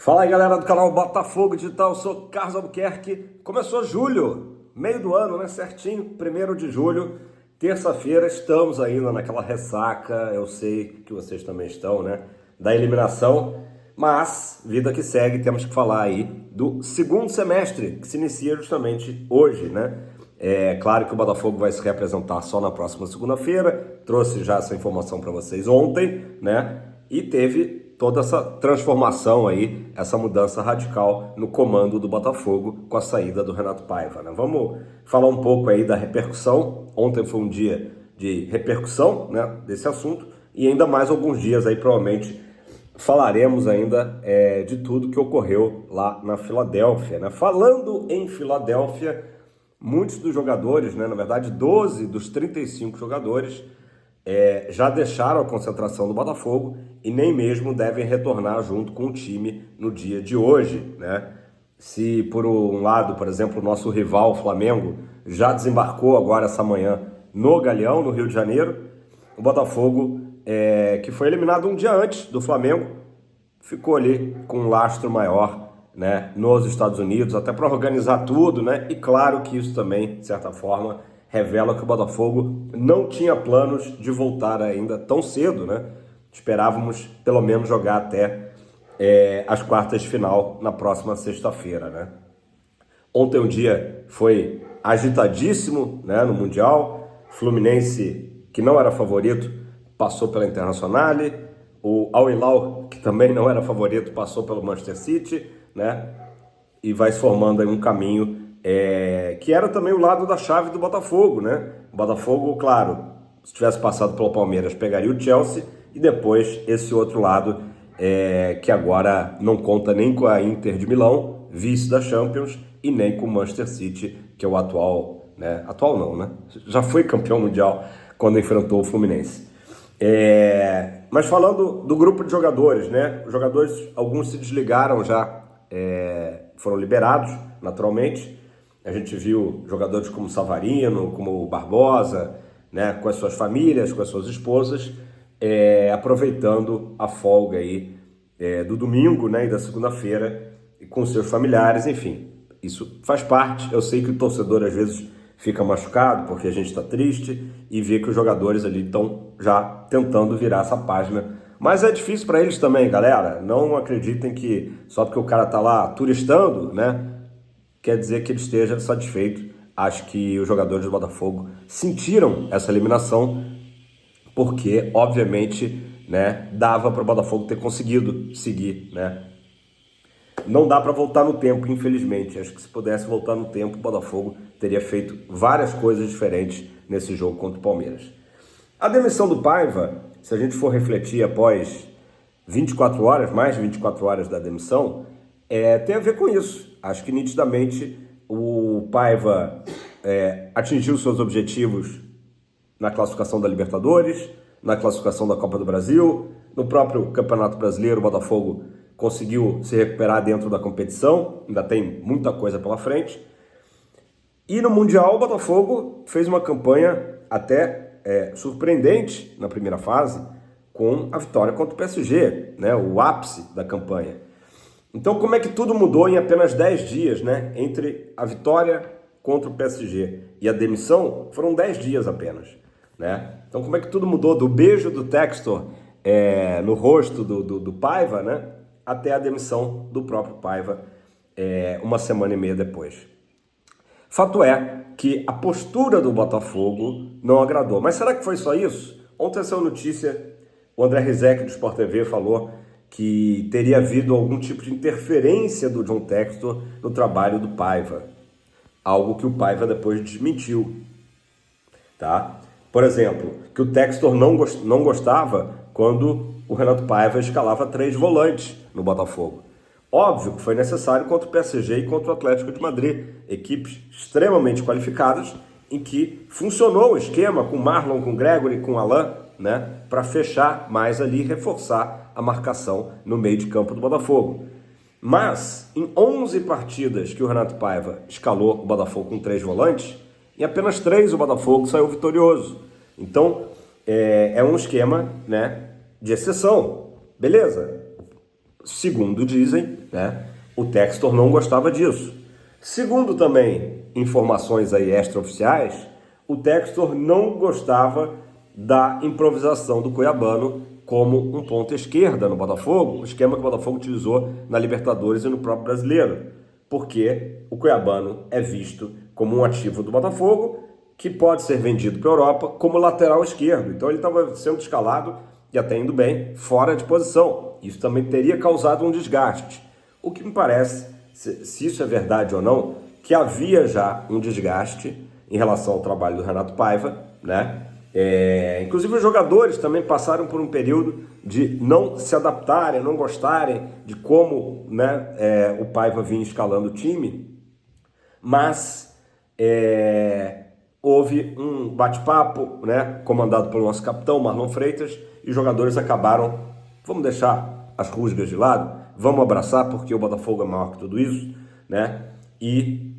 Fala aí, galera do canal Botafogo Digital, eu sou Carlos Albuquerque. Começou julho, meio do ano, né? Certinho, 1º de julho, terça-feira. Estamos ainda naquela ressaca, eu sei que vocês também estão, né? Da eliminação, mas vida que segue, temos que falar aí do segundo semestre, que se inicia justamente hoje, né? É claro que o Botafogo vai se representar só na próxima segunda-feira, trouxe já essa informação para vocês ontem, né? E teve toda essa transformação aí, essa mudança radical no comando do Botafogo com a saída do Renato Paiva, né? Vamos falar um pouco aí da repercussão. Ontem foi um dia de repercussão, né, desse assunto, e ainda mais alguns dias aí provavelmente falaremos ainda de tudo que ocorreu lá na Filadélfia, né? Falando em Filadélfia, muitos dos jogadores, né, na verdade 12 dos 35 jogadores já deixaram a concentração do Botafogo e nem mesmo devem retornar junto com o time no dia de hoje, né? Se por um lado, por exemplo, o nosso rival, o Flamengo, já desembarcou agora essa manhã no Galeão, no Rio de Janeiro, o Botafogo, que foi eliminado um dia antes do Flamengo, ficou ali com um lastro maior, né, nos Estados Unidos, até para organizar tudo, né? E claro que isso também, de certa forma, revela que o Botafogo não tinha planos de voltar ainda tão cedo, né? Esperávamos pelo menos jogar até as quartas de final na próxima sexta-feira, né? Ontem o dia foi agitadíssimo, né, no Mundial. Fluminense, que não era favorito, passou pela Internacional. O Al Hilal, que também não era favorito, passou pelo Manchester City, né? E vai se formando aí um caminho que era também o lado da chave do Botafogo, né? O Botafogo, claro, se tivesse passado pelo Palmeiras, pegaria o Chelsea, e depois esse outro lado, que agora não conta nem com a Inter de Milão, vice da Champions, e nem com o Manchester City, que é o atual, né? Atual não, né? Já foi campeão mundial quando enfrentou o Fluminense. Mas falando do grupo de jogadores, né? Os jogadores, alguns se desligaram já, foram liberados naturalmente. A gente viu jogadores como Savarino, como Barbosa, né, com as suas famílias, com as suas esposas, aproveitando a folga aí do domingo, né, e da segunda-feira com seus familiares. Enfim, isso faz parte. Eu sei que o torcedor às vezes fica machucado porque a gente está triste e vê que os jogadores ali estão já tentando virar essa página. Mas é difícil para eles também, galera. Não acreditem que só porque o cara tá lá turistando, né, quer dizer que ele esteja satisfeito. Acho que os jogadores do Botafogo sentiram essa eliminação porque, obviamente, né, dava para o Botafogo ter conseguido seguir, né? Não dá para voltar no tempo, infelizmente. Acho que se pudesse voltar no tempo, o Botafogo teria feito várias coisas diferentes nesse jogo contra o Palmeiras. A demissão do Paiva, se a gente for refletir após 24 horas, mais de 24 horas da demissão, tem a ver com isso. Acho que nitidamente o Paiva atingiu seus objetivos na classificação da Libertadores, na classificação da Copa do Brasil, no próprio Campeonato Brasileiro. O Botafogo conseguiu se recuperar dentro da competição, ainda tem muita coisa pela frente. E no Mundial o Botafogo fez uma campanha até surpreendente na primeira fase, com a vitória contra o PSG, né, o ápice da campanha. Então, como é que tudo mudou em apenas 10 dias, né? Entre a vitória contra o PSG e a demissão, foram 10 dias apenas, né? Então, como é que tudo mudou do beijo do Textor no rosto do Paiva, né, até a demissão do próprio Paiva uma semana e meia depois. Fato é que a postura do Botafogo não agradou. Mas será que foi só isso? Ontem saiu notícia, o André Rizek do Sport TV falou que teria havido algum tipo de interferência do John Textor no trabalho do Paiva. Algo que o Paiva depois desmentiu. Tá? Por exemplo, que o Textor não gostava quando o Renato Paiva escalava 3 volantes no Botafogo. Óbvio que foi necessário contra o PSG e contra o Atlético de Madrid, equipes extremamente qualificadas, em que funcionou o esquema com Marlon, com Gregory, com Alain, né, para fechar mais ali e reforçar a marcação no meio de campo do Botafogo. Mas, em 11 partidas que o Renato Paiva escalou o Botafogo com 3 volantes, em apenas 3 o Botafogo saiu vitorioso. Então, é um esquema, né, de exceção. Beleza? Segundo dizem, né, o Textor não gostava disso. Segundo também informações aí extraoficiais, o Textor não gostava da improvisação do Cuiabano como um ponta esquerda no Botafogo, o esquema que o Botafogo utilizou na Libertadores e no próprio Brasileiro, porque o Cuiabano é visto como um ativo do Botafogo que pode ser vendido para a Europa como lateral esquerdo. Então ele estava sendo escalado e até indo bem, fora de posição. Isso também teria causado um desgaste. O que me parece, se isso é verdade ou não, que havia já um desgaste em relação ao trabalho do Renato Paiva, né? Inclusive os jogadores também passaram por um período de não se adaptarem, não gostarem de como, né, o Paiva vinha escalando o time, mas houve um bate-papo, né, comandado pelo nosso capitão Marlon Freitas, e os jogadores acabaram, vamos deixar as rusgas de lado, vamos abraçar porque o Botafogo é maior que tudo isso, né? E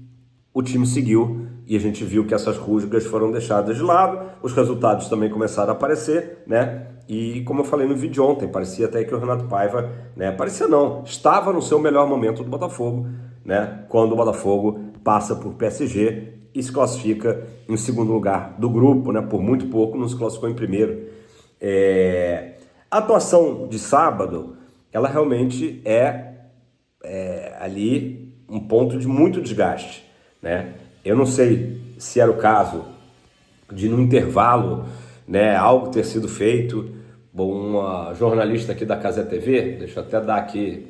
o time seguiu e a gente viu que essas rusgas foram deixadas de lado, os resultados também começaram a aparecer, né? E como eu falei no vídeo ontem, parecia até que o Renato Paiva, né? Parecia não, estava no seu melhor momento do Botafogo, né? Quando o Botafogo passa por PSG e se classifica em segundo lugar do grupo, né? Por muito pouco, não se classificou em primeiro. A atuação de sábado, ela realmente é ali um ponto de muito desgaste, né? Eu não sei se era o caso de, no intervalo, né, algo ter sido feito. Bom, uma jornalista aqui da Cazé TV, deixa eu até dar aqui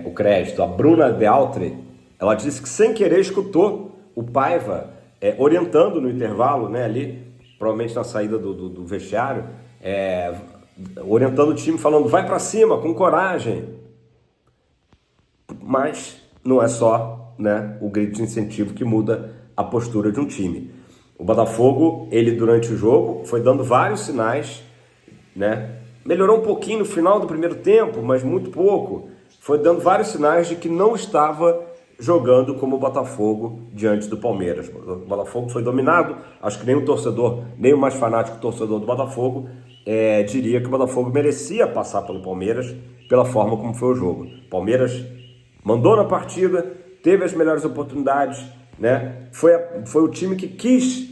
o crédito, a Bruna De Altri, ela disse que sem querer escutou o Paiva orientando no intervalo, né, ali, provavelmente na saída do vestiário, orientando o time, falando, vai para cima, com coragem. Mas não é só, né, o grito de incentivo que muda a postura de um time. O Botafogo, ele durante o jogo, foi dando vários sinais, né, melhorou um pouquinho no final do primeiro tempo, mas muito pouco. Foi dando vários sinais de que não estava jogando como o Botafogo diante do Palmeiras. O Botafogo foi dominado, acho que nem o torcedor, nem o mais fanático torcedor do Botafogo diria que o Botafogo merecia passar pelo Palmeiras pela forma como foi o jogo. O Palmeiras mandou na partida, teve as melhores oportunidades, né? Foi o time que quis,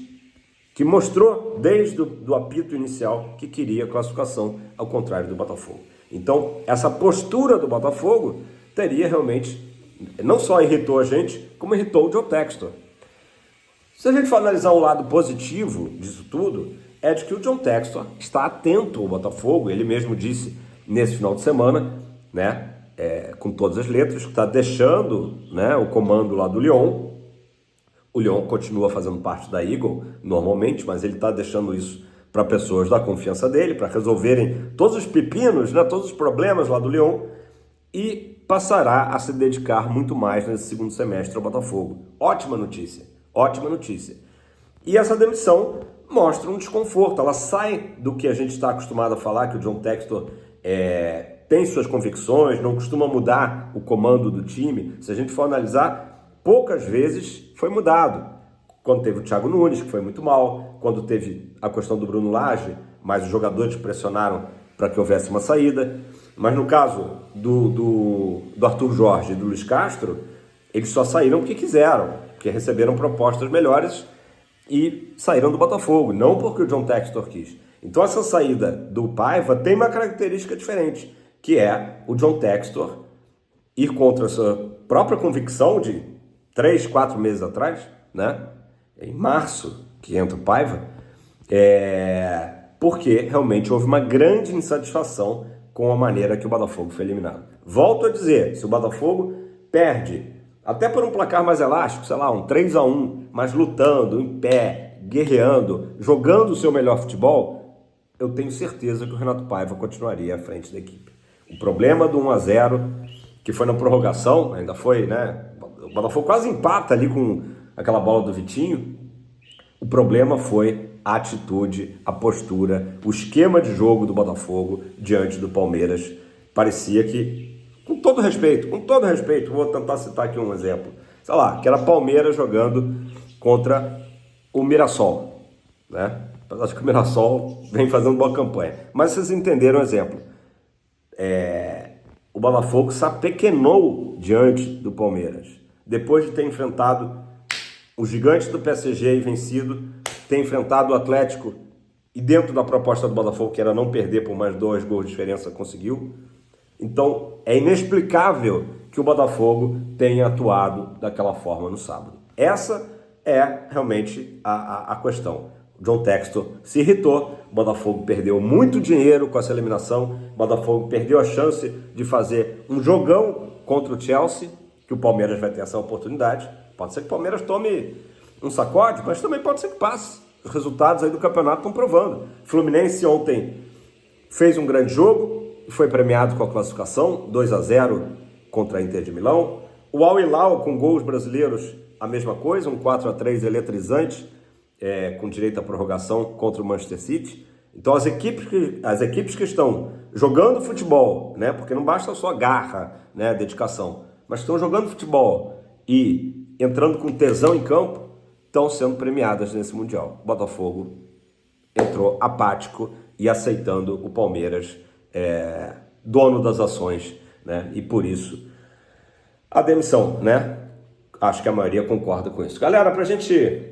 que mostrou desde o apito inicial que queria a classificação, ao contrário do Botafogo. Então, essa postura do Botafogo teria realmente, não só irritou a gente, como irritou o John Textor. Se a gente for analisar o lado positivo disso tudo, é de que o John Textor está atento ao Botafogo. Ele mesmo disse nesse final de semana, né, com todas as letras, que está deixando, né, o comando lá do Lyon. O Lyon continua fazendo parte da Eagle normalmente, mas ele está deixando isso para pessoas da confiança dele, para resolverem todos os pepinos, né, todos os problemas lá do Lyon, e passará a se dedicar muito mais nesse segundo semestre ao Botafogo. Ótima notícia, ótima notícia. E essa demissão mostra um desconforto, ela sai do que a gente está acostumado a falar, que o John Textor tem suas convicções, não costuma mudar o comando do time. Se a gente for analisar, poucas vezes foi mudado. Quando teve o Thiago Nunes, que foi muito mal, quando teve a questão do Bruno Lage, mas os jogadores pressionaram para que houvesse uma saída. Mas no caso do Arthur Jorge e do Luiz Castro, eles só saíram porque quiseram, porque receberam propostas melhores e saíram do Botafogo, não porque o John Textor quis. Então essa saída do Paiva tem uma característica diferente, que é o John Textor ir contra a sua própria convicção de 3, 4 meses atrás, né? Em março que entra o Paiva, porque realmente houve uma grande insatisfação com a maneira que o Botafogo foi eliminado. Volto a dizer, se o Botafogo perde, até por um placar mais elástico, sei lá, um 3-1, mas lutando, em pé, guerreando, jogando o seu melhor futebol, eu tenho certeza que o Renato Paiva continuaria à frente da equipe. O problema do 1-0, que foi na prorrogação, ainda foi, né? O Botafogo quase empata ali com aquela bola do Vitinho. O problema foi a atitude, a postura, o esquema de jogo do Botafogo diante do Palmeiras. Parecia que, com todo respeito, vou tentar citar aqui um exemplo, sei lá, que era Palmeiras jogando contra o Mirassol, né? Acho que o Mirassol vem fazendo boa campanha, mas vocês entenderam o exemplo. o Botafogo se apequenou diante do Palmeiras. Depois de ter enfrentado o gigante do PSG e vencido, ter enfrentado o Atlético e dentro da proposta do Botafogo, que era não perder por mais 2 gols de diferença, conseguiu. Então, é inexplicável que o Botafogo tenha atuado daquela forma no sábado. Essa é realmente a questão. O John Textor se irritou, o Botafogo perdeu muito dinheiro com essa eliminação, o Botafogo perdeu a chance de fazer um jogão contra o Chelsea, que o Palmeiras vai ter essa oportunidade. Pode ser que o Palmeiras tome um sacode, mas também pode ser que passe. Os resultados aí do campeonato estão provando. Fluminense ontem fez um grande jogo e foi premiado com a classificação, 2-0 contra a Inter de Milão. O Al Hilal com gols brasileiros, a mesma coisa, um 4-3 eletrizante, com direito à prorrogação contra o Manchester City. Então as equipes que estão jogando futebol, né, porque não basta só garra, né, dedicação, mas estão jogando futebol e entrando com tesão em campo, estão sendo premiadas nesse Mundial. O Botafogo entrou apático e aceitando o Palmeiras, dono das ações, né, e por isso a demissão, né? Acho que a maioria concorda com isso. Galera, pra gente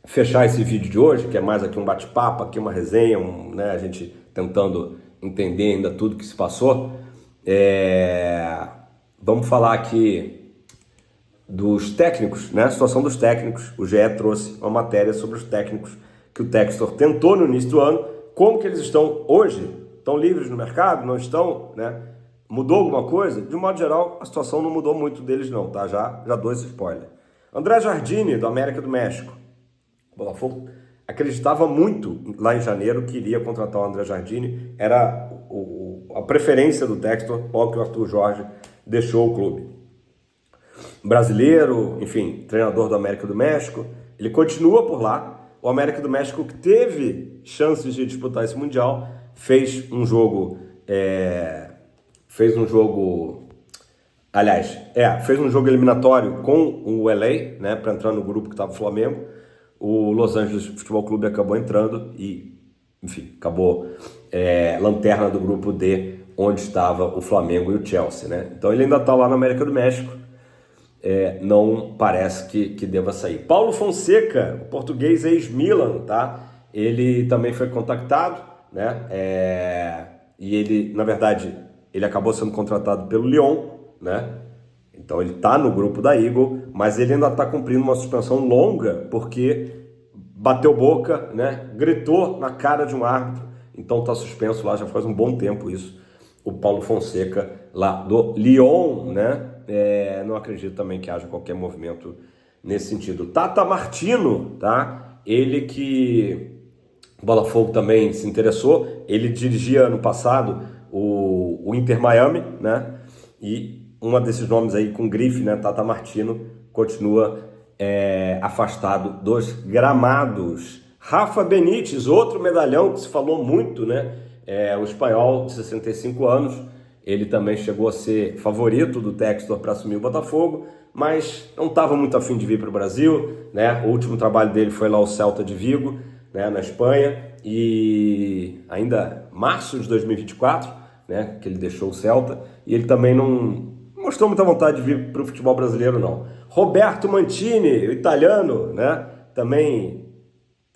fechar esse vídeo de hoje, que é mais aqui um bate-papo, aqui uma resenha, né, a gente tentando entender ainda tudo que se passou, vamos falar aqui dos técnicos, né, a situação dos técnicos. O GE trouxe uma matéria sobre os técnicos que o Textor tentou no início do ano, como que eles estão hoje, estão livres no mercado, não estão, né? Mudou alguma coisa? De um modo geral, a situação não mudou muito deles não, tá? Já dou esse spoiler. André Jardine, do América do México. O Botafogo acreditava muito lá em janeiro que iria contratar o André Jardine. Era a preferência do Textor, logo que o Arthur Jorge deixou o clube. Brasileiro, enfim, treinador do América do México. Ele continua por lá. O América do México, que teve chances de disputar esse Mundial, fez um jogo... fez um jogo eliminatório com o LA, né, para entrar no grupo que estava o Flamengo. O Los Angeles Futebol Clube acabou entrando e, enfim, acabou lanterna do grupo D, onde estava o Flamengo e o Chelsea, né? Então ele ainda está lá na América do México, não parece que deva sair. Paulo Fonseca, o português ex-Milan, tá? Ele também foi contactado, né? E ele, na verdade... Ele acabou sendo contratado pelo Lyon, né? Então ele está no grupo da Eagle, mas ele ainda está cumprindo uma suspensão longa porque bateu boca, né? Gritou na cara de um árbitro. Então está suspenso lá, já faz um bom tempo isso. O Paulo Fonseca lá do Lyon, né? Não acredito também que haja qualquer movimento nesse sentido. Tata Martino, tá? Ele que o Botafogo também se interessou. Ele dirigia ano passado o Inter Miami, né? E um desses nomes aí com grife, né? Tata Martino continua afastado dos gramados. Rafa Benítez, outro medalhão que se falou muito, né? O espanhol de 65 anos, ele também chegou a ser favorito do Textor para assumir o Botafogo, mas não estava muito afim de vir para o Brasil, né? O último trabalho dele foi lá o Celta de Vigo, né? Na Espanha, e ainda março de 2024, né, que ele deixou o Celta, e ele também não mostrou muita vontade de vir para o futebol brasileiro, não. Roberto Mantini, o italiano, né, também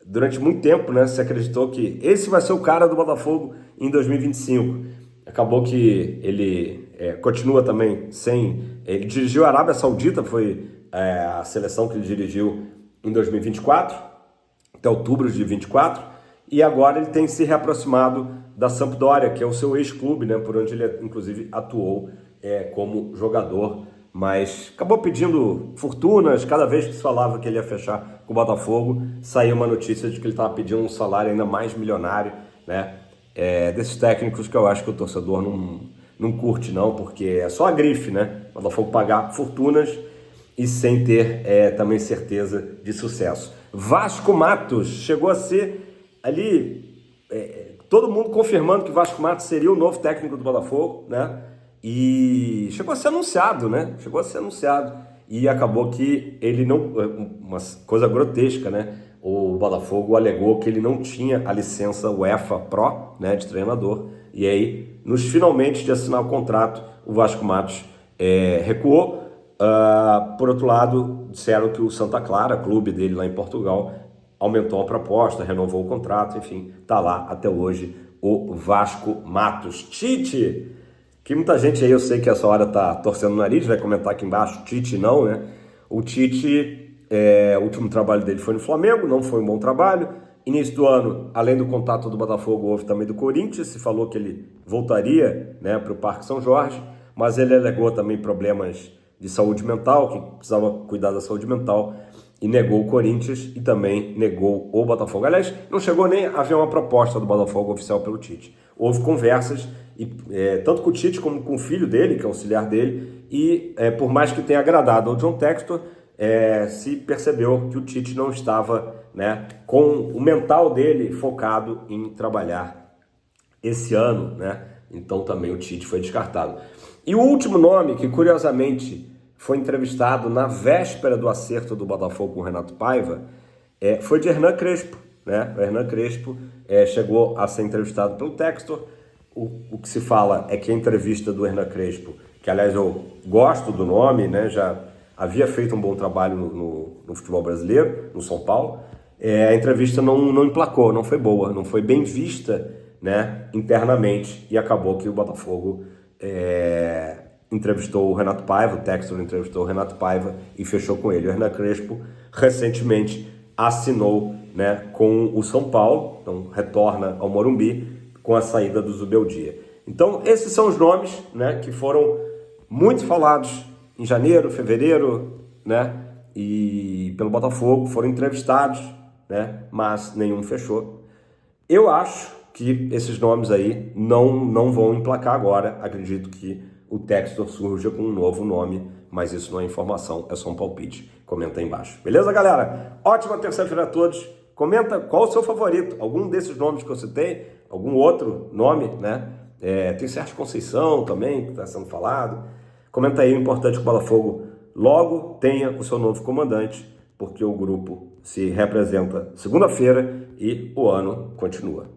durante muito tempo, né, se acreditou que esse vai ser o cara do Botafogo em 2025. Acabou que ele continua também sem... Ele dirigiu a Arábia Saudita, foi a seleção que ele dirigiu em 2024, até outubro de 2024, e agora ele tem se reaproximado da Sampdoria, que é o seu ex-clube, né, por onde ele inclusive atuou como jogador, mas acabou pedindo fortunas. Cada vez que se falava que ele ia fechar com o Botafogo, saía uma notícia de que ele estava pedindo um salário ainda mais milionário, né, desses técnicos que eu acho que o torcedor não curte não, porque é só a grife, né, o Botafogo pagar fortunas e sem ter também certeza de sucesso. Vasco Matos chegou a ser ali... todo mundo confirmando que Vasco Matos seria o novo técnico do Botafogo, né? E chegou a ser anunciado, né? Chegou a ser anunciado. E acabou que ele não... Uma coisa grotesca, né? O Botafogo alegou que ele não tinha a licença UEFA Pro, né, de treinador. E aí, nos finalmente de assinar o contrato, o Vasco Matos recuou. Por outro lado, disseram que o Santa Clara, clube dele lá em Portugal, aumentou a proposta, renovou o contrato, enfim, tá lá até hoje o Vasco Matos. Tite, que muita gente aí, eu sei que essa hora tá torcendo o nariz, vai comentar aqui embaixo, Tite não, né? O Tite, o último trabalho dele foi no Flamengo, não foi um bom trabalho. Início do ano, além do contato do Botafogo, houve também do Corinthians, se falou que ele voltaria, né, para o Parque São Jorge, mas ele alegou também problemas de saúde mental, que precisava cuidar da saúde mental, e negou o Corinthians e também negou o Botafogo. Aliás, não chegou nem a haver uma proposta do Botafogo oficial pelo Tite. Houve conversas, tanto com o Tite como com o filho dele, que é auxiliar dele, e por mais que tenha agradado ao John Textor, se percebeu que o Tite não estava, né, com o mental dele focado em trabalhar esse ano, né? Então também o Tite foi descartado. E o último nome, que curiosamente foi entrevistado na véspera do acerto do Botafogo com o Renato Paiva, foi de Hernan Crespo, né? O Hernan Crespo chegou a ser entrevistado pelo Textor. O que se fala é que a entrevista do Hernan Crespo, que aliás eu gosto do nome, né? Já havia feito um bom trabalho no futebol brasileiro, no São Paulo. A entrevista não emplacou, não foi boa, não foi bem vista, né, internamente, e acabou que o Botafogo entrevistou o Renato Paiva, o Textor entrevistou o Renato Paiva e fechou com ele. O Hernan Crespo recentemente assinou, né, com o São Paulo, então retorna ao Morumbi com a saída do Zubeldia. Então esses são os nomes, né, que foram muito falados em janeiro, fevereiro, né, e pelo Botafogo, foram entrevistados, né, mas nenhum fechou. Eu acho que esses nomes aí não vão emplacar agora. Acredito que o Textor surja com um novo nome, mas isso não é informação, é só um palpite. Comenta aí embaixo. Beleza, galera? Ótima terça-feira a todos. Comenta qual o seu favorito, algum desses nomes que eu citei, algum outro nome, né? Tem Sérgio Conceição também, que está sendo falado. Comenta aí, o importante é que o Botafogo logo tenha o seu novo comandante, porque o grupo se representa segunda-feira e o ano continua.